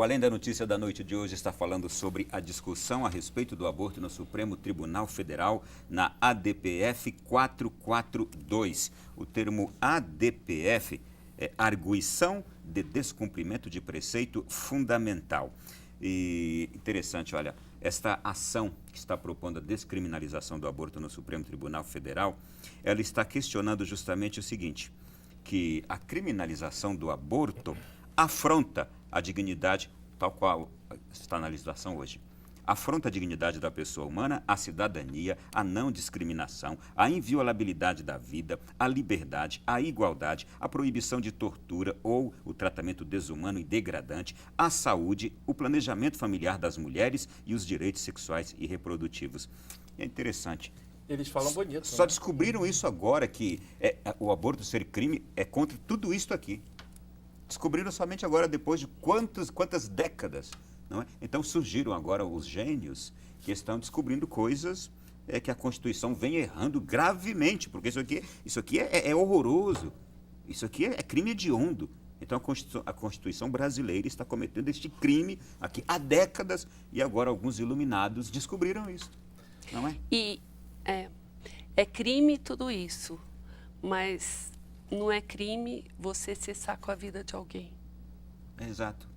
O Além da Notícia da noite de hoje está falando sobre a discussão a respeito do aborto no Supremo Tribunal Federal, na ADPF 442. O termo ADPF é Arguição de Descumprimento de Preceito Fundamental. E interessante, olha, esta ação que está propondo a descriminalização do aborto no Supremo Tribunal Federal, ela está questionando justamente o seguinte, que a criminalização do aborto afronta a dignidade, tal qual está na legislação hoje. Afronta a dignidade da pessoa humana, a cidadania, a não discriminação, a inviolabilidade da vida, a liberdade, a igualdade, a proibição de tortura ou o tratamento desumano e degradante, a saúde, o planejamento familiar das mulheres e os direitos sexuais e reprodutivos. É interessante. Eles falam bonito. Só descobriram isso agora, que o aborto ser crime é contra tudo isso aqui. Descobriram somente agora, depois de quantas décadas, não é? Então surgiram agora os gênios que estão descobrindo coisas que a Constituição vem errando gravemente, porque isso aqui é horroroso, isso aqui é crime hediondo. Então a Constituição brasileira está cometendo este crime aqui há décadas e agora alguns iluminados descobriram isso, não é? E é crime tudo isso, mas não é crime você cessar com a vida de alguém. Exato.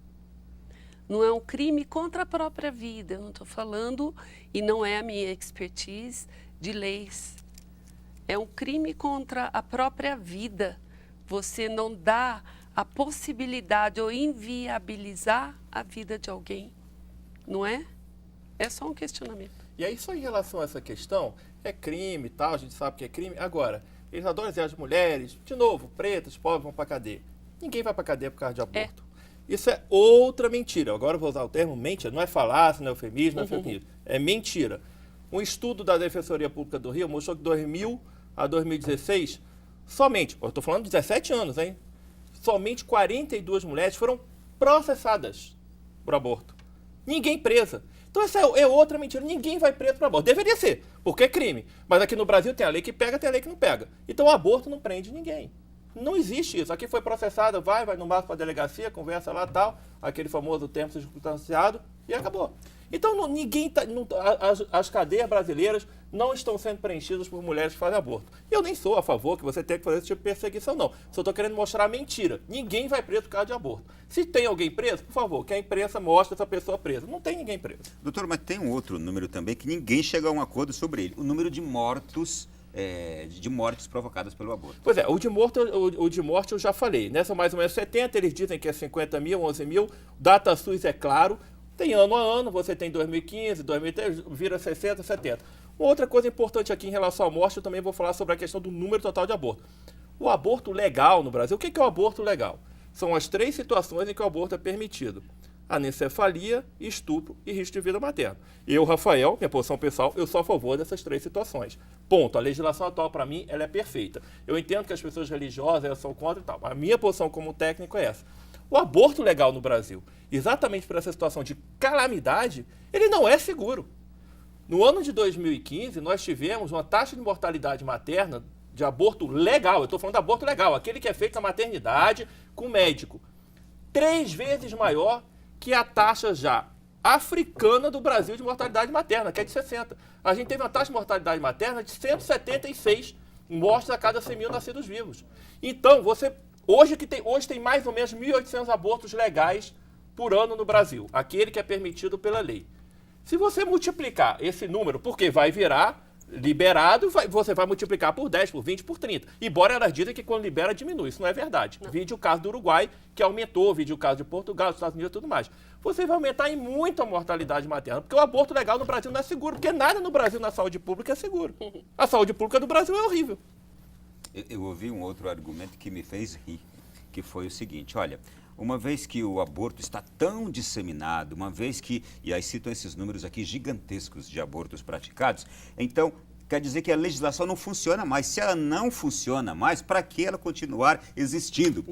Não é um crime contra a própria vida. Eu não estou falando, e não é a minha expertise, de leis. É um crime contra a própria vida. Você não dá a possibilidade ou inviabilizar a vida de alguém. Não é? É só um questionamento. E aí, só em relação a essa questão, é crime e tal, a gente sabe que é crime. Agora, eles adoram dizer as mulheres, de novo, pretas, pobres, vão para cadeia. Ninguém vai para cadeia por causa de aborto. Isso é outra mentira. Agora eu vou usar o termo mentira. Não é falácia, não é eufemismo, não é fake news. É mentira. Um estudo da Defensoria Pública do Rio mostrou que de 2000 a 2016, somente, eu estou falando de 17 anos, hein? Somente 42 mulheres foram processadas por aborto. Ninguém presa. Então essa é outra mentira. Ninguém vai preso por aborto. Deveria ser, porque é crime. Mas aqui no Brasil tem a lei que pega, tem a lei que não pega. Então o aborto não prende ninguém. Não existe isso. Aqui foi processada, vai no máximo para a delegacia, conversa lá tal, aquele famoso termo circunstanciado e acabou. Então ninguém as cadeias brasileiras não estão sendo preenchidas por mulheres que fazem aborto. E eu nem sou a favor que você tenha que fazer esse tipo de perseguição, não. Só estou querendo mostrar a mentira. Ninguém vai preso por causa de aborto. Se tem alguém preso, por favor, que a imprensa mostre essa pessoa presa. Não tem ninguém preso. Doutor, mas tem um outro número também que ninguém chega a um acordo sobre ele. O número de mortos, de mortes provocadas pelo aborto. Pois é, o de morte eu já falei, né? São mais ou menos 70, eles dizem que é 50 mil, 11 mil. Data SUS é claro. Tem ano a ano, você tem 2015, 2013, vira 60, 70. Uma outra coisa importante aqui em relação à morte, eu também vou falar sobre a questão do número total de aborto. O aborto legal no Brasil, o que é o aborto legal? São as 3 situações em que o aborto é permitido. Anencefalia, estupro e risco de vida materna. Eu, Rafael, minha posição pessoal, eu sou a favor dessas 3 situações. Ponto. A legislação atual, para mim, ela é perfeita. Eu entendo que as pessoas religiosas elas são contra e tal. A minha posição como técnico é essa. O aborto legal no Brasil, exatamente por essa situação de calamidade, ele não é seguro. No ano de 2015, nós tivemos uma taxa de mortalidade materna de aborto legal, eu estou falando de aborto legal, aquele que é feito na maternidade com médico, 3 vezes maior que a taxa já africana do Brasil de mortalidade materna, que é de 60. A gente teve uma taxa de mortalidade materna de 176 mortes a cada 100 mil nascidos vivos. Então, hoje tem mais ou menos 1.800 abortos legais por ano no Brasil, aquele que é permitido pela lei. Se você multiplicar esse número, porque vai virar liberado, você vai multiplicar por 10, por 20, por 30. Embora elas dizem que quando libera diminui, isso não é verdade. Vide o caso do Uruguai, que aumentou, vide o caso de Portugal, dos Estados Unidos e tudo mais. Você vai aumentar em muito a mortalidade materna, porque o aborto legal no Brasil não é seguro, porque nada no Brasil na saúde pública é seguro. A saúde pública do Brasil é horrível. Eu ouvi um outro argumento que me fez rir, que foi o seguinte, olha, uma vez que o aborto está tão disseminado, uma vez que, e aí citam esses números aqui gigantescos de abortos praticados, então quer dizer que a legislação não funciona mais. Se ela não funciona mais, para que ela continuar existindo?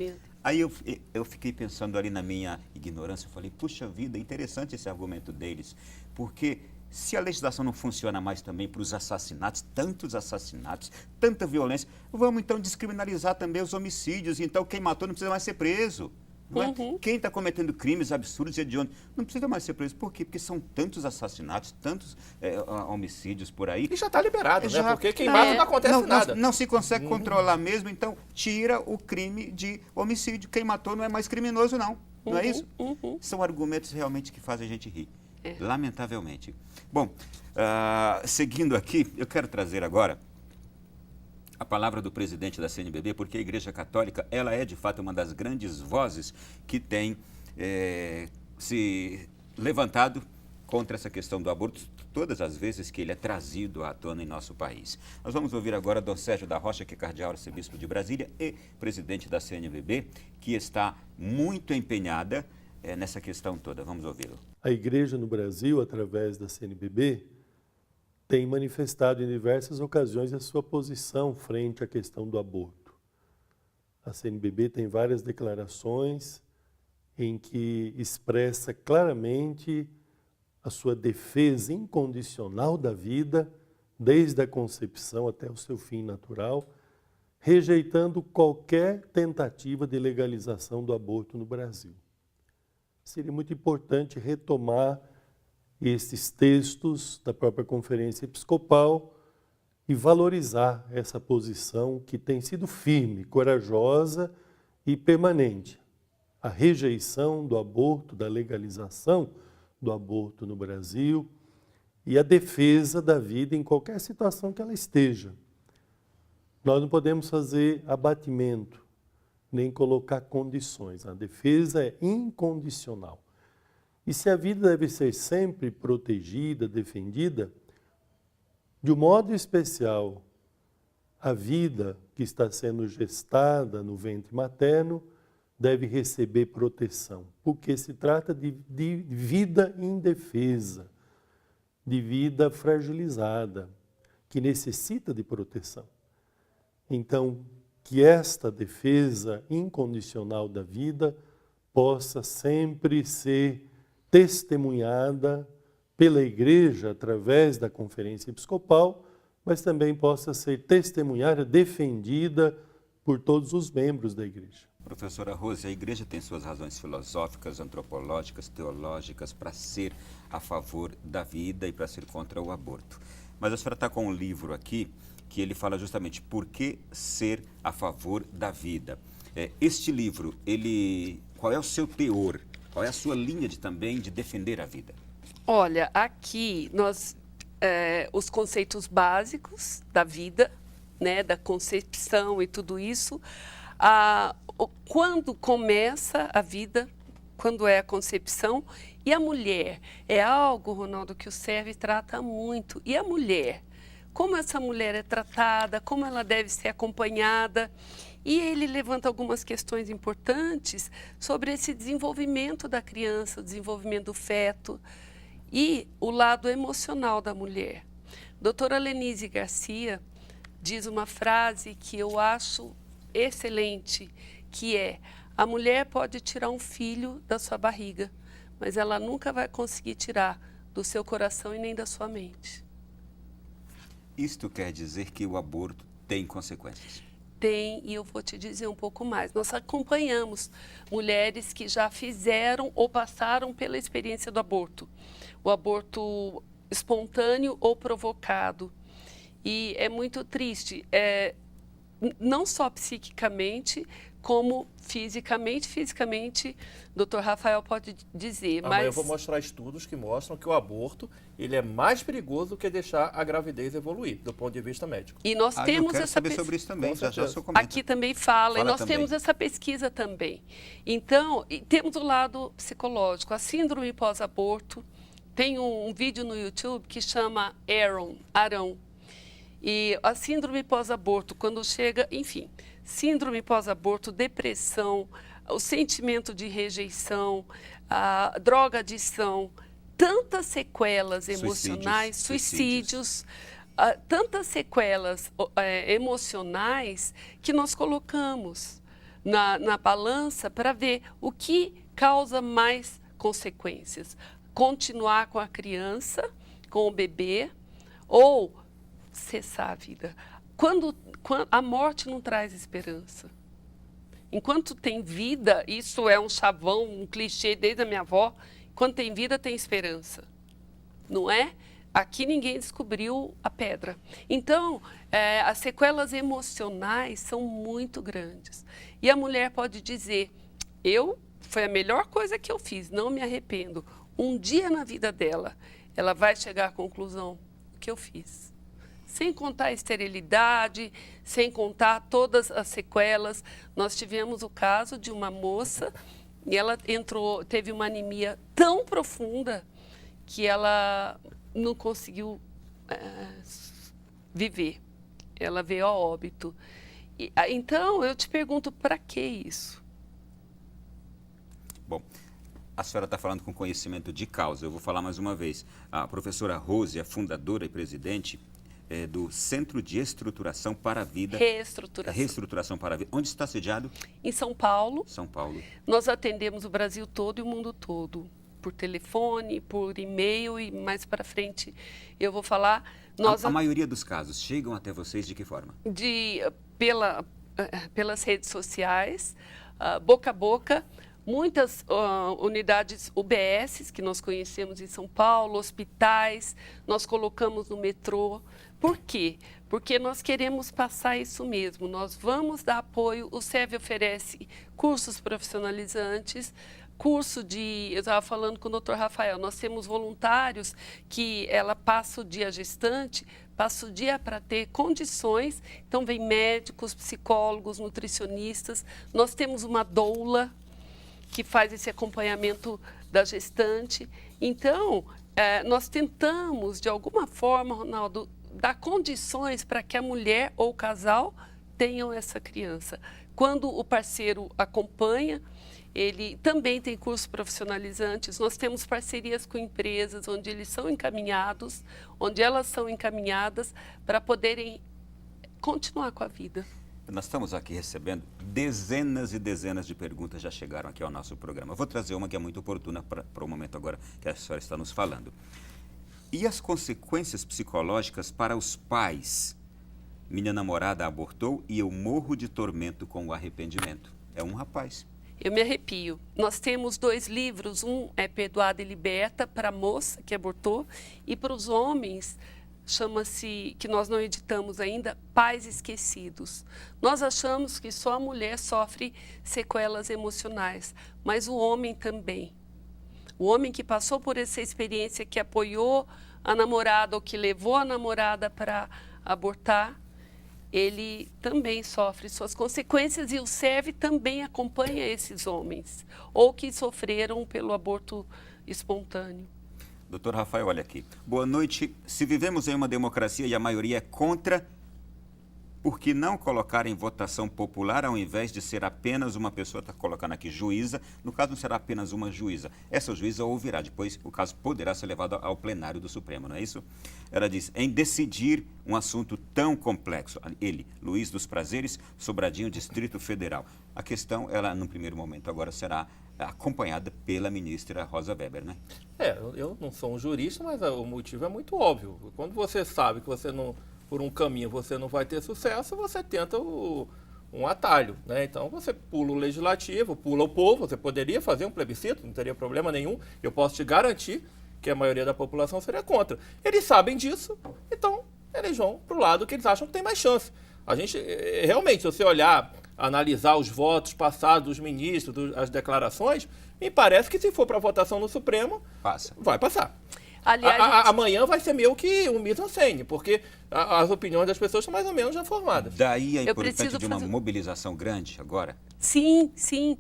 Aí eu fiquei pensando ali na minha ignorância, eu falei, puxa vida, interessante esse argumento deles, porque se a legislação não funciona mais também para os assassinatos, tantos assassinatos, tanta violência, vamos então descriminalizar também os homicídios, então quem matou não precisa mais ser preso. Não é? Quem está cometendo crimes absurdos e hediondos não precisa mais ser preso. Por quê? Porque são tantos assassinatos, tantos homicídios por aí. E já está liberado, Já- né? Porque quem mata não acontece nada. Não se consegue controlar mesmo, então tira o crime de homicídio. Quem matou não é mais criminoso, não. Não é isso? São argumentos realmente que fazem a gente rir. Lamentavelmente. Bom, seguindo aqui, eu quero trazer agora a palavra do presidente da CNBB, porque a Igreja Católica, ela é de fato uma das grandes vozes que tem se levantado contra essa questão do aborto todas as vezes que ele é trazido à tona em nosso país. Nós vamos ouvir agora Dom Sérgio da Rocha, que é cardeal arcebispo de Brasília e presidente da CNBB, que está muito empenhada nessa questão toda. Vamos ouvi-lo. A Igreja no Brasil, através da CNBB, tem manifestado em diversas ocasiões a sua posição frente à questão do aborto. A CNBB tem várias declarações em que expressa claramente a sua defesa incondicional da vida, desde a concepção até o seu fim natural, rejeitando qualquer tentativa de legalização do aborto no Brasil. Seria muito importante retomar esses textos da própria Conferência Episcopal e valorizar essa posição que tem sido firme, corajosa e permanente. A rejeição do aborto, da legalização do aborto no Brasil e a defesa da vida em qualquer situação que ela esteja. Nós não podemos fazer abatimento, nem colocar condições. A defesa é incondicional. E se a vida deve ser sempre protegida, defendida, de um modo especial, a vida que está sendo gestada no ventre materno deve receber proteção, porque se trata de vida indefesa, de vida fragilizada, que necessita de proteção. Então, que esta defesa incondicional da vida possa sempre ser testemunhada pela Igreja através da Conferência Episcopal, mas também possa ser testemunhada, defendida por todos os membros da Igreja. Professora Rose, a Igreja tem suas razões filosóficas, antropológicas, teológicas para ser a favor da vida e para ser contra o aborto. Mas a senhora está com um livro aqui que ele fala justamente por que ser a favor da vida. Este livro, qual é o seu teor? Qual é a sua linha também de defender a vida? Olha, aqui nós os conceitos básicos da vida, né, da concepção e tudo isso, quando começa a vida, quando é a concepção, e a mulher é algo, Ronaldo, que o SERV trata muito. E a mulher, como essa mulher é tratada, como ela deve ser acompanhada. E ele levanta algumas questões importantes sobre esse desenvolvimento da criança, o desenvolvimento do feto e o lado emocional da mulher. Doutora Lenise Garcia diz uma frase que eu acho excelente, que é: a mulher pode tirar um filho da sua barriga, mas ela nunca vai conseguir tirar do seu coração e nem da sua mente. Isto quer dizer que o aborto tem consequências? Tem, e eu vou te dizer um pouco mais. Nós acompanhamos mulheres que já fizeram ou passaram pela experiência do aborto. O aborto espontâneo ou provocado. E é muito triste, não só psiquicamente, como fisicamente. Fisicamente, doutor Rafael pode dizer. Mas eu vou mostrar estudos que mostram que o aborto ele é mais perigoso do que deixar a gravidez evoluir, do ponto de vista médico. E nós temos eu quero essa saber sobre isso também, já o senhor comenta. Aqui também fala e nós também. temos essa pesquisa também. Então, temos o lado psicológico, a síndrome pós-aborto. Tem um vídeo no YouTube que chama Arão. E a síndrome pós-aborto, quando chega, enfim, síndrome pós-aborto, depressão, o sentimento de rejeição, a drogadição, tantas sequelas emocionais, suicídios, tantas sequelas emocionais que nós colocamos na balança para ver o que causa mais consequências. Continuar com a criança, com o bebê, ou cessar a vida. Quando a morte não traz esperança. Enquanto tem vida, isso é um chavão, um clichê desde a minha avó, enquanto tem vida, tem esperança. Não é? Aqui ninguém descobriu a pedra. Então, as sequelas emocionais são muito grandes. E a mulher pode dizer, foi a melhor coisa que eu fiz, não me arrependo. Um dia na vida dela, ela vai chegar à conclusão que eu fiz. Sem contar a esterilidade, sem contar todas as sequelas. Nós tivemos o caso de uma moça e ela teve uma anemia tão profunda que ela não conseguiu viver. Ela veio a óbito. Então, eu te pergunto, para que isso? Bom, a senhora está falando com conhecimento de causa. Eu vou falar mais uma vez. A professora Rose é fundadora e presidente do Centro de Estruturação para a Vida. Reestruturação para a Vida. Onde está sediado? Em São Paulo. São Paulo. Nós atendemos o Brasil todo e o mundo todo. Por telefone, por e-mail e mais para frente eu vou falar. A maioria dos casos chegam até vocês de que forma? Pelas redes sociais, boca a boca, muitas unidades UBS que nós conhecemos em São Paulo, hospitais, nós colocamos no metrô. Por quê? Porque nós queremos passar isso mesmo, nós vamos dar apoio, o SEV oferece cursos profissionalizantes, eu estava falando com o Dr. Rafael, nós temos voluntários que ela passa o dia gestante, passa o dia para ter condições, então vem médicos, psicólogos, nutricionistas, nós temos uma doula que faz esse acompanhamento da gestante. Então, nós tentamos, de alguma forma, Ronaldo, dar condições para que a mulher ou o casal tenham essa criança. Quando o parceiro acompanha, ele também tem cursos profissionalizantes. Nós temos parcerias com empresas onde eles são encaminhados, onde elas são encaminhadas para poderem continuar com a vida. Nós estamos aqui recebendo dezenas e dezenas de perguntas, já chegaram aqui ao nosso programa. Eu vou trazer uma que é muito oportuna para o momento agora que a senhora está nos falando. E as consequências psicológicas para os pais? Minha namorada abortou e eu morro de tormento com o arrependimento. É um rapaz. Eu me arrepio. Nós temos 2 livros, um é Perdoada e Liberta, para a moça que abortou, e para os homens, chama-se, que nós não editamos ainda, Pais Esquecidos. Nós achamos que só a mulher sofre sequelas emocionais, mas o homem também. O homem que passou por essa experiência, que apoiou a namorada ou que levou a namorada para abortar, ele também sofre suas consequências e o SEV também acompanha esses homens, ou que sofreram pelo aborto espontâneo. Doutor Rafael, olha aqui. Boa noite. Se vivemos em uma democracia e a maioria é contra, por que não colocar em votação popular ao invés de ser apenas uma pessoa, está colocando aqui juíza, no caso não será apenas uma juíza. Essa juíza ouvirá, depois o caso poderá ser levado ao plenário do Supremo, não é isso? Ela diz, em decidir um assunto tão complexo. Ele, Luiz dos Prazeres, Sobradinho, Distrito Federal. A questão, ela, no primeiro momento, agora será acompanhada pela ministra Rosa Weber, né? Eu não sou um jurista, mas o motivo é muito óbvio. Quando você sabe que você não, por um caminho você não vai ter sucesso, você tenta um atalho, né? Então você pula o legislativo, pula o povo, você poderia fazer um plebiscito, não teria problema nenhum. Eu posso te garantir que a maioria da população seria contra. Eles sabem disso, então eles vão para o lado que eles acham que tem mais chance. A gente, realmente, se você olhar, analisar os votos passados dos ministros, as declarações, me parece que se for para votação no Supremo, vai passar. Aliás, amanhã vai ser meio que um mise-en-scène, porque as opiniões das pessoas estão mais ou menos já formadas. Daí a importância de uma mobilização grande agora? Sim, sim.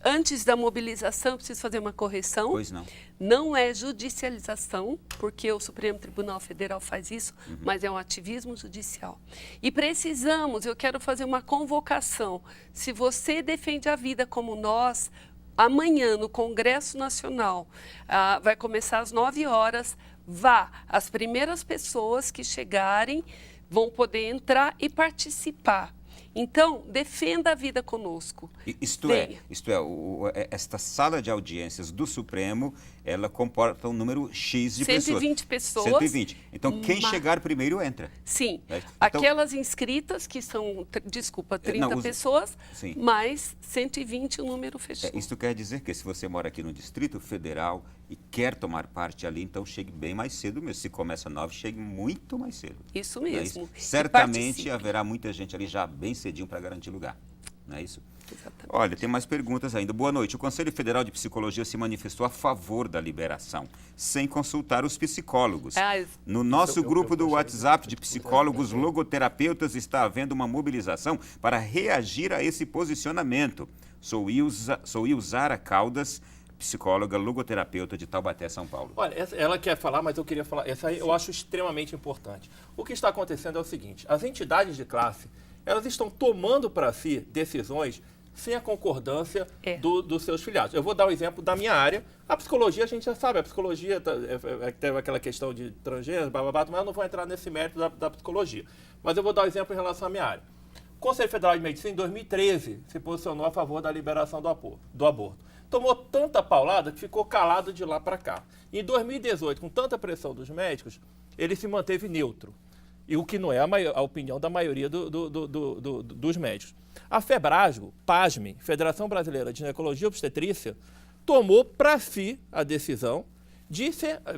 Antes da mobilização, eu preciso fazer uma correção. Pois não. Não é judicialização, porque o Supremo Tribunal Federal faz isso, mas é um ativismo judicial. E precisamos, eu quero fazer uma convocação. Se você defende a vida como nós, amanhã no Congresso Nacional, vai começar às 9 horas, vá. As primeiras pessoas que chegarem vão poder entrar e participar. Então, defenda a vida conosco. Isto é, esta sala de audiências do Supremo ela comporta um número X de pessoas. 120 pessoas. 120. Então, quem chegar primeiro entra. Sim. Então, Aquelas inscritas, que são, 30 pessoas, sim. mais 120 o número fechou. Isso quer dizer que se você mora aqui no Distrito Federal e quer tomar parte ali, então chegue bem mais cedo mesmo. Se começa 9, chegue muito mais cedo. Isso Não é mesmo. isso? E Certamente participe. haverá muita gente ali já bem cedinho para garantir lugar. Não é isso? Exatamente. Olha, tem mais perguntas ainda. Boa noite. O Conselho Federal de Psicologia se manifestou a favor da liberação, sem consultar os psicólogos. No nosso grupo do WhatsApp de psicólogos logoterapeutas está havendo uma mobilização para reagir a esse posicionamento. Sou Ilzara Caldas, psicóloga logoterapeuta de Taubaté, São Paulo. Olha, ela quer falar, mas eu queria falar. Essa aí eu acho extremamente importante. O que está acontecendo é o seguinte: as entidades de classe, elas estão tomando para si decisões sem a concordância dos seus filiados. Eu vou dar o exemplo da minha área. A psicologia, a gente já sabe, a psicologia teve aquela questão de transgênero, mas eu não vou entrar nesse mérito da psicologia. Mas eu vou dar o exemplo em relação à minha área. O Conselho Federal de Medicina, em 2013, se posicionou a favor da liberação do aborto. Tomou tanta paulada que ficou calado de lá para cá. Em 2018, com tanta pressão dos médicos, ele se manteve neutro. E o que não é a opinião da maioria dos médicos. A Febrasgo, pasme, Federação Brasileira de Ginecologia e Obstetrícia, tomou para si a decisão de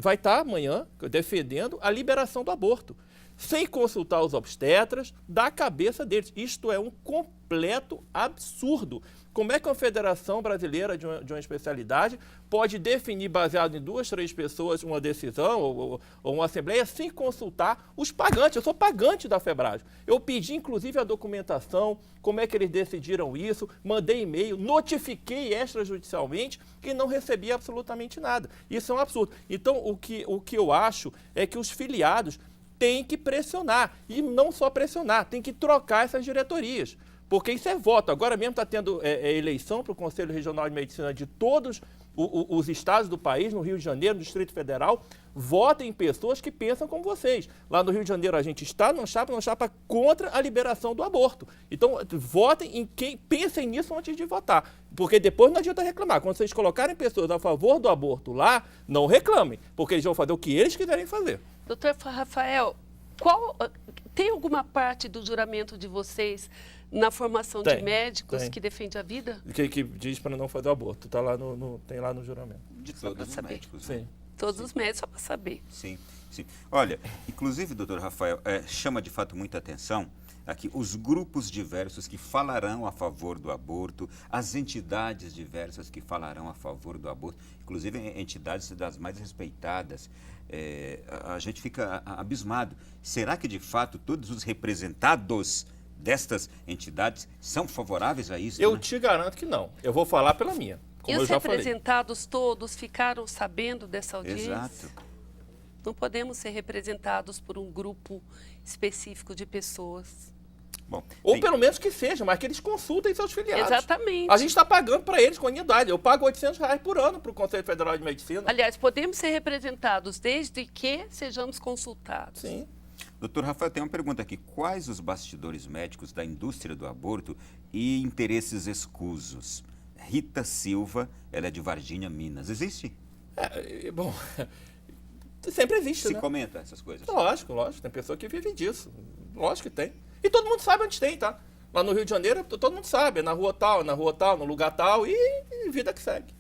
vai estar amanhã defendendo a liberação do aborto, sem consultar os obstetras, da cabeça deles. Isto é um completo absurdo. Como é que uma federação brasileira de uma especialidade pode definir, baseado em 2, 3 pessoas, uma decisão ou uma assembleia sem consultar os pagantes? Eu sou pagante da Febrasgo. Eu pedi, inclusive, a documentação, como é que eles decidiram isso, mandei e-mail, notifiquei extrajudicialmente e não recebi absolutamente nada. Isso é um absurdo. Então, o que eu acho é que os filiados têm que pressionar. E não só pressionar, tem que trocar essas diretorias. Porque isso é voto. Agora mesmo está tendo eleição para o Conselho Regional de Medicina de todos os estados do país, no Rio de Janeiro, no Distrito Federal. Votem em pessoas que pensam como vocês. Lá no Rio de Janeiro a gente está numa chapa contra a liberação do aborto. Então, votem em quem pensem nisso antes de votar. Porque depois não adianta reclamar. Quando vocês colocarem pessoas a favor do aborto lá, não reclamem, porque eles vão fazer o que eles quiserem fazer. Doutor Rafael, tem alguma parte do juramento de vocês na formação de médicos que defende a vida? Que diz para não fazer o aborto. Tá lá tem lá no juramento. De todos os médicos. Sim. Né? Todos os médicos, só para saber. Sim, sim. Olha, inclusive, doutor Rafael, chama de fato muita atenção aqui os grupos diversos que falarão a favor do aborto, as entidades diversas que falarão a favor do aborto, inclusive entidades das mais respeitadas. A gente fica abismado. Será que, de fato, todos os representados destas entidades são favoráveis a isso? Eu te garanto que não. Eu vou falar pela minha. E os representados todos ficaram sabendo dessa audiência? Exato. Não podemos ser representados por um grupo específico de pessoas. Bom, ou pelo menos que seja, mas que eles consultem seus filiados. Exatamente. A gente está pagando para eles com anuidade. Eu pago R$800 por ano para o Conselho Federal de Medicina. Aliás, podemos ser representados desde que sejamos consultados. Sim. Doutor Rafael, tem uma pergunta aqui. Quais os bastidores médicos da indústria do aborto e interesses escusos? Rita Silva, ela é de Varginha, Minas. Existe? Bom, sempre existe, Se né? comenta essas coisas? Lógico. Tem pessoa que vive disso. Lógico que tem. E todo mundo sabe onde tem, tá? Lá no Rio de Janeiro, todo mundo sabe. É na rua tal, no lugar tal e vida que segue.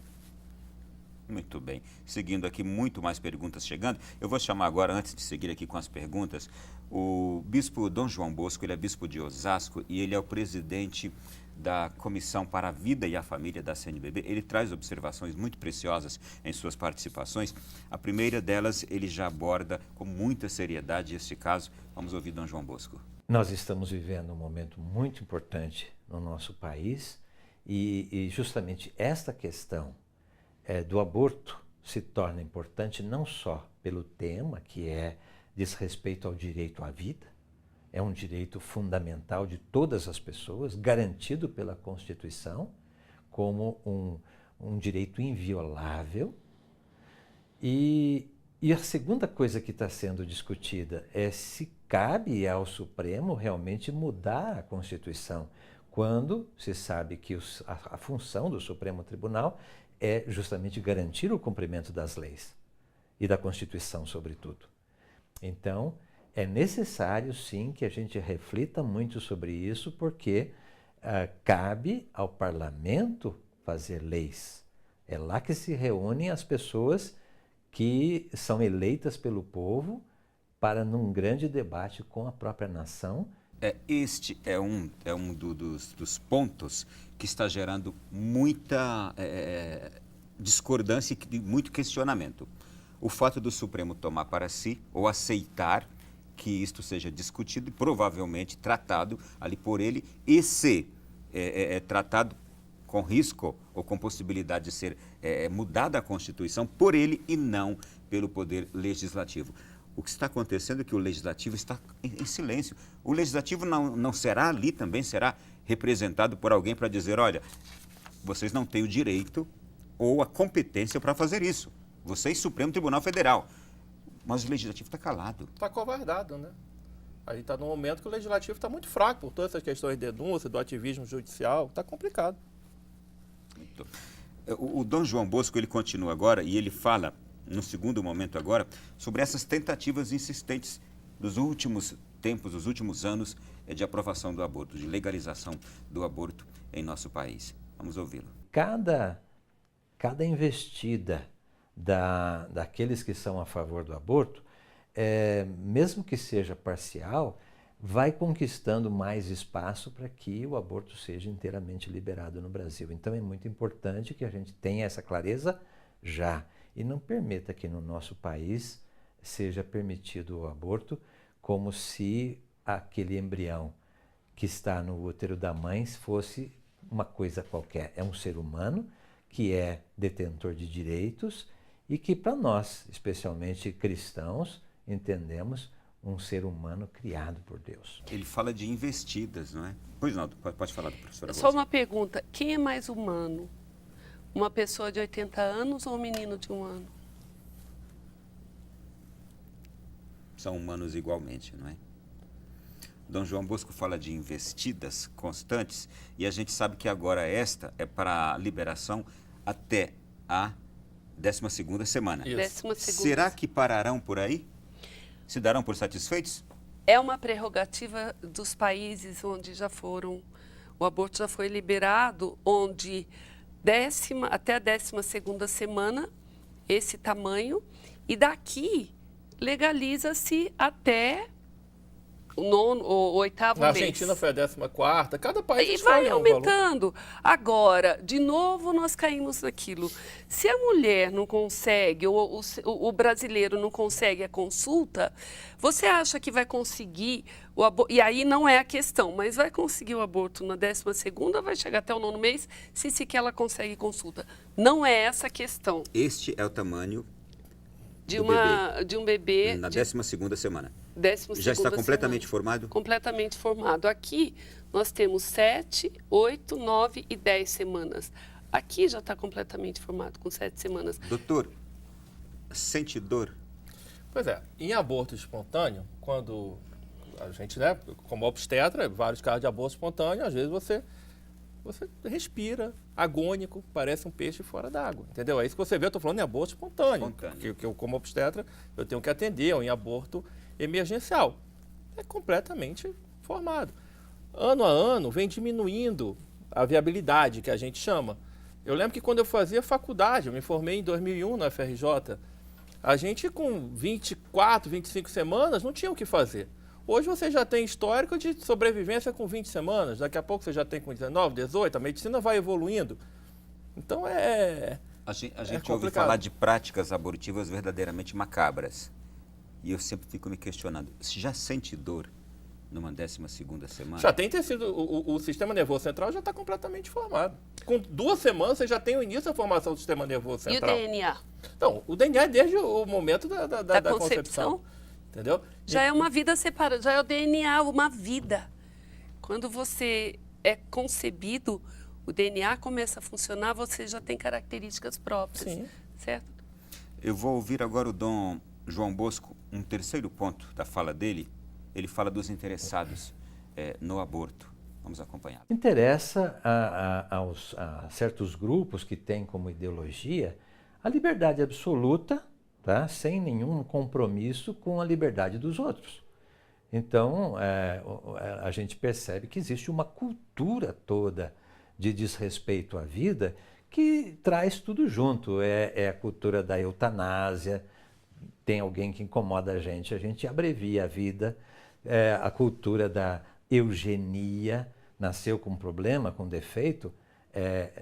Muito bem. Seguindo aqui, muito mais perguntas chegando. Eu vou chamar agora, antes de seguir aqui com as perguntas, o bispo Dom João Bosco. Ele é bispo de Osasco e ele é o presidente da Comissão para a Vida e a Família da CNBB. Ele traz observações muito preciosas em suas participações. A primeira delas, ele já aborda com muita seriedade este caso. Vamos ouvir Dom João Bosco. Nós estamos vivendo um momento muito importante no nosso país e justamente esta questão do aborto se torna importante não só pelo tema, que diz respeito ao direito à vida, é um direito fundamental de todas as pessoas, garantido pela Constituição como um direito inviolável. E a segunda coisa que está sendo discutida é se cabe ao Supremo realmente mudar a Constituição, quando se sabe que a função do Supremo Tribunal é justamente garantir o cumprimento das leis e da Constituição, sobretudo. Então, é necessário, sim, que a gente reflita muito sobre isso, porque cabe ao parlamento fazer leis. É lá que se reúnem as pessoas que são eleitas pelo povo para, num grande debate com a própria nação. Este é um dos pontos que está gerando muita discordância e muito questionamento. O fato do Supremo tomar para si ou aceitar que isto seja discutido e provavelmente tratado ali por ele e ser tratado com risco ou com possibilidade de ser mudada a Constituição por ele e não pelo Poder Legislativo. O que está acontecendo é que o Legislativo está em silêncio. O Legislativo não será ali também, será representado por alguém para dizer, olha, vocês não têm o direito ou a competência para fazer isso. Vocês, Supremo Tribunal Federal. Mas o Legislativo está calado. Está covardado, né? Aí está num momento que o Legislativo está muito fraco por todas essas questões de denúncia, do ativismo judicial. Está complicado. O Dom João Bosco, ele continua agora e ele fala, no segundo momento agora, sobre essas tentativas insistentes dos últimos tempos, dos últimos anos, de aprovação do aborto, de legalização do aborto em nosso país. Vamos ouvi-lo. Cada investida daqueles que são a favor do aborto, mesmo que seja parcial, vai conquistando mais espaço para que o aborto seja inteiramente liberado no Brasil. Então é muito importante que a gente tenha essa clareza já e não permita que no nosso país seja permitido o aborto como se aquele embrião que está no útero da mãe fosse uma coisa qualquer. É um ser humano que é detentor de direitos e que para nós, especialmente cristãos, entendemos um ser humano criado por Deus. Ele fala de investidas, não é? Pois não, pode falar, professora. Só uma pergunta, quem é mais humano? Uma pessoa de 80 anos ou um menino de 1 ano? São humanos igualmente, não é? Dom João Bosco fala de investidas constantes e a gente sabe que agora esta é para liberação até a 12ª semana. Isso. 12ª. Será que pararão por aí? Se darão por satisfeitos? É uma prerrogativa dos países onde o aborto já foi liberado, onde até a 12ª semana, esse tamanho, e daqui legaliza-se até o 8º Na mês. Argentina foi a 14ª, cada país E escolhe vai um valor. aumentando. Agora, de novo, nós caímos naquilo. Se a mulher não consegue, ou o brasileiro não consegue a consulta, você acha que vai conseguir o aborto? E aí não é a questão, mas vai conseguir o aborto na 12ª, vai chegar até o 9º mês, se sequer ela consegue consulta. Não é essa a questão. Este é o tamanho De do um bebê na de 12ª semana. 12ª Já está completamente semana. formado? Completamente formado. Aqui nós temos 7, 8, 9 e 10 semanas. Aqui já está completamente formado, com 7 semanas. Doutor, sente dor? Pois é, em aborto espontâneo, quando a gente, né, como obstetra, vários casos de aborto espontâneo, às vezes você respira, agônico, parece um peixe fora d'água, entendeu? É isso que você vê, eu estou falando em aborto espontâneo. Que eu, como obstetra, eu tenho que atender em aborto emergencial. É completamente formado. Ano a ano vem diminuindo a viabilidade, que a gente chama. Eu lembro que quando eu fazia faculdade, eu me formei em 2001 na FRJ, a gente com 24, 25 semanas não tinha o que fazer. Hoje você já tem histórico de sobrevivência com 20 semanas, daqui a pouco você já tem com 19, 18, a medicina vai evoluindo. Então A gente ouve complicado. falar de práticas abortivas verdadeiramente macabras. E eu sempre fico me questionando, se já sente dor numa 12ª semana? Já tem tecido, o sistema nervoso central já está completamente formado. Com 2 semanas você já tem o início da formação do sistema nervoso E o central. DNA? Então, o DNA é desde o momento da concepção. Entendeu? Já é uma vida separada, já é o DNA, uma vida. Quando você é concebido, o DNA começa a funcionar, você já tem características próprias, Sim. certo? Eu vou ouvir agora o Dom João Bosco, um terceiro ponto da fala dele. Ele fala dos interessados no aborto. Vamos acompanhar. Interessa a certos grupos que têm como ideologia a liberdade absoluta, tá? Sem nenhum compromisso com a liberdade dos outros. Então, a gente percebe que existe uma cultura toda de desrespeito à vida que traz tudo junto. É a cultura da eutanásia, tem alguém que incomoda a gente abrevia a vida. É a cultura da eugenia, nasceu com problema, com defeito,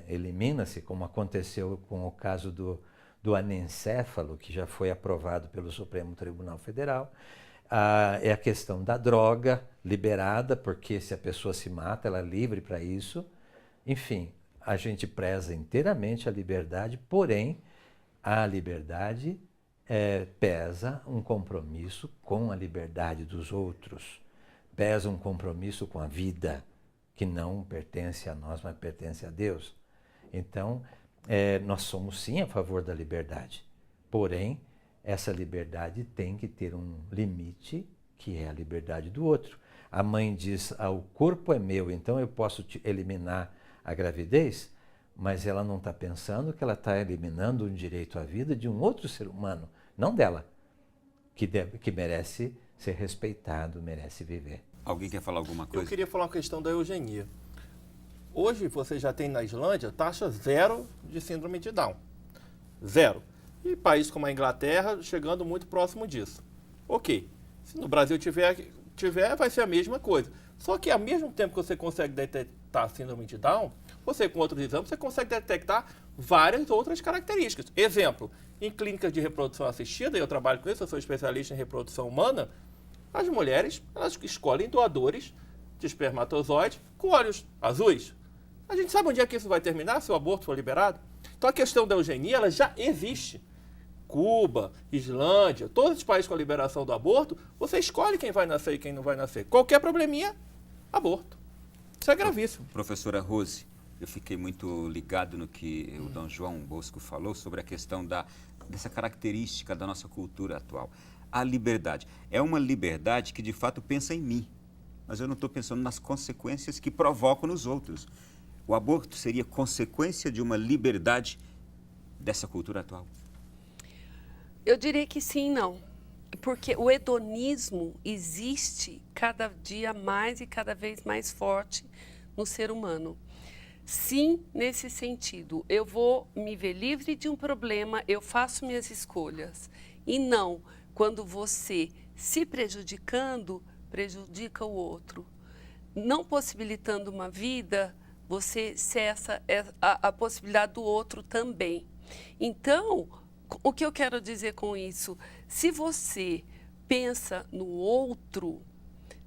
elimina-se, como aconteceu com o caso do anencéfalo, que já foi aprovado pelo Supremo Tribunal Federal. É a questão da droga liberada, porque se a pessoa se mata, ela é livre para isso. Enfim, a gente preza inteiramente a liberdade, porém, a liberdade pesa um compromisso com a liberdade dos outros, pesa um compromisso com a vida, que não pertence a nós, mas pertence a Deus. Então, nós somos sim a favor da liberdade, porém, essa liberdade tem que ter um limite, que é a liberdade do outro. A mãe diz, o corpo é meu, então eu posso eliminar a gravidez, mas ela não está pensando que ela está eliminando um direito à vida de um outro ser humano, não dela, que merece ser respeitado, merece viver. Alguém quer falar alguma coisa? Eu queria falar uma questão da eugenia. Hoje você já tem na Islândia taxa zero de síndrome de Down. Zero. E países como a Inglaterra chegando muito próximo disso. Ok. Se no Brasil tiver, vai ser a mesma coisa. Só que ao mesmo tempo que você consegue detectar síndrome de Down, você com outros exames, você consegue detectar várias outras características. Exemplo, em clínicas de reprodução assistida, eu trabalho com isso, eu sou especialista em reprodução humana, as mulheres, elas escolhem doadores de espermatozoide com olhos azuis. A gente sabe onde é que isso vai terminar, se o aborto for liberado? Então a questão da eugenia, ela já existe. Cuba, Islândia, todos os países com a liberação do aborto, você escolhe quem vai nascer e quem não vai nascer. Qualquer probleminha, aborto. Isso é gravíssimo. Professora Rose, eu fiquei muito ligado no que o Dom João Bosco falou sobre a questão dessa característica da nossa cultura atual. A liberdade. É uma liberdade que de fato pensa em mim, mas eu não estou pensando nas consequências que provoco nos outros. O aborto seria consequência de uma liberdade dessa cultura atual? Eu diria que sim e não. Porque o hedonismo existe cada dia mais e cada vez mais forte no ser humano. Sim, nesse sentido. Eu vou me ver livre de um problema, eu faço minhas escolhas. E não, quando você se prejudicando, prejudica o outro. Não possibilitando uma vida, você cessa a possibilidade do outro também. Então, o que eu quero dizer com isso? Se você pensa no outro,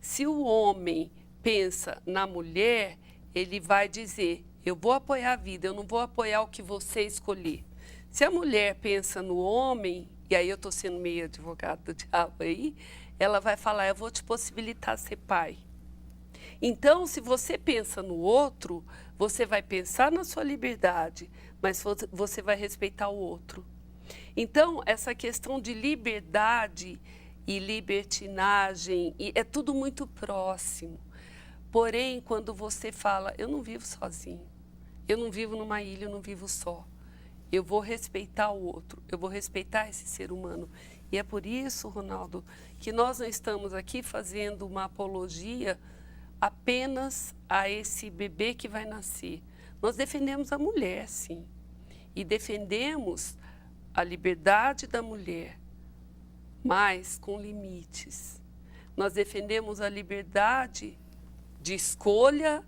se o homem pensa na mulher, ele vai dizer, eu vou apoiar a vida, eu não vou apoiar o que você escolher. Se a mulher pensa no homem, e aí eu estou sendo meio advogado do diabo aí, ela vai falar, eu vou te possibilitar ser pai. Então, se você pensa no outro, você vai pensar na sua liberdade, mas você vai respeitar o outro. Então, essa questão de liberdade e libertinagem, é tudo muito próximo. Porém, quando você fala, eu não vivo sozinho, eu não vivo numa ilha, eu não vivo só. Eu vou respeitar o outro, eu vou respeitar esse ser humano. E é por isso, Ronaldo, que nós não estamos aqui fazendo uma apologia apenas a esse bebê que vai nascer. Nós defendemos a mulher, sim. E defendemos a liberdade da mulher, mas com limites. Nós defendemos a liberdade de escolha,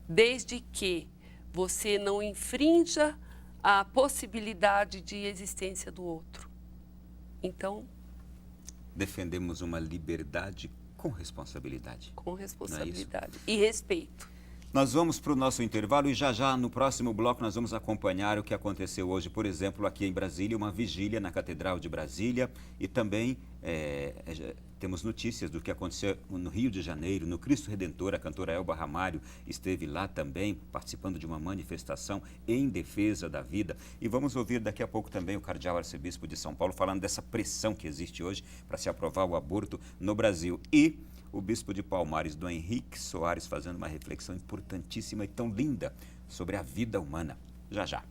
desde que você não infrinja a possibilidade de existência do outro. Então, defendemos uma liberdade com responsabilidade. Com responsabilidade e respeito. Nós vamos para o nosso intervalo e já no próximo bloco nós vamos acompanhar o que aconteceu hoje, por exemplo, aqui em Brasília, uma vigília na Catedral de Brasília e também temos notícias do que aconteceu no Rio de Janeiro, no Cristo Redentor. A cantora Elba Ramalho esteve lá também participando de uma manifestação em defesa da vida. E vamos ouvir daqui a pouco também o cardeal arcebispo de São Paulo falando dessa pressão que existe hoje para se aprovar o aborto no Brasil. E o bispo de Palmares, Dom Henrique Soares, fazendo uma reflexão importantíssima e tão linda sobre a vida humana. Já, já.